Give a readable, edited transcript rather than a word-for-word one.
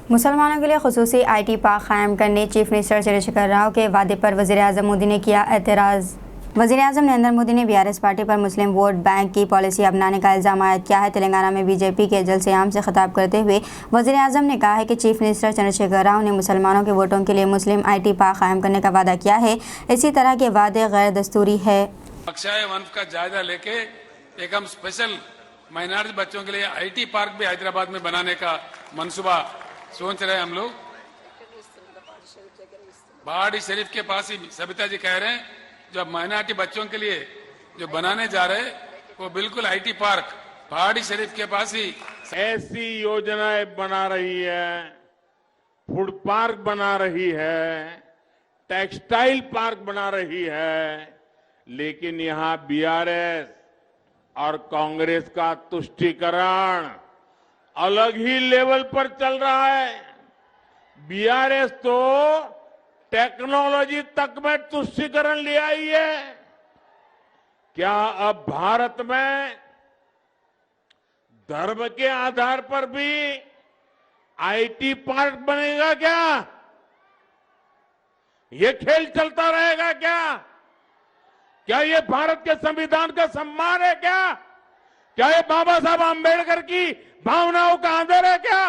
मुसलमानों के लिए खुसूसी IT पार्क कायम करने चीफ मिनिस्टर चंद्रशेखर राव के वादे पर वज़ीर-ए-आज़म मोदी ने किया एतराज़। वज़ीर-ए-आज़म नरेंद्र मोदी ने BRS पार्टी पर मुस्लिम वोट बैंक की पॉलिसी अपनाने का इल्ज़ाम आयद किया है। तेलंगाना में BJP के जलसे-ए-आम से खिताब करते हुए वज़ीर-ए-आज़म ने कहा है कि चीफ मिनिस्टर चंद्रशेखर राव ने मुसलमानों के वोटों के लिए मुस्लिम IT पार्क कायम करने का वादा किया है। इसी तरह के वादे गैर दस्तूरी है। अक्षय वंश का जायजा लेके एक हम स्पेशल माइनॉरिटी बच्चों के लिए IT पार्क भी हैदराबाद में बनाने का मंसूबा सोच रहे हैं हम लोग। पहाड़ी शरीफ के पास ही सबिता जी कह रहे हैं जो माइनॉरिटी बच्चों के लिए जो बनाने जा रहे हैं वो बिल्कुल IT पार्क पहाड़ी शरीफ के पास ही ऐसी योजनाएं बना रही है, फूड पार्क बना रही है, टेक्सटाइल पार्क बना रही है, लेकिन यहां BRS और कांग्रेस का तुष्टीकरण अलग ही लेवल पर चल रहा है। BRS तो टेक्नोलॉजी तक में तुष्टीकरण ले आई है। क्या अब भारत में धर्म के आधार पर भी IT पार्क बनेगा क्या? ये खेल चलता रहेगा क्या? क्या ये भारत के संविधान का सम्मान है क्या? क्या ये बाबा साहब आंबेडकर की भावनाओं का आदर है क्या?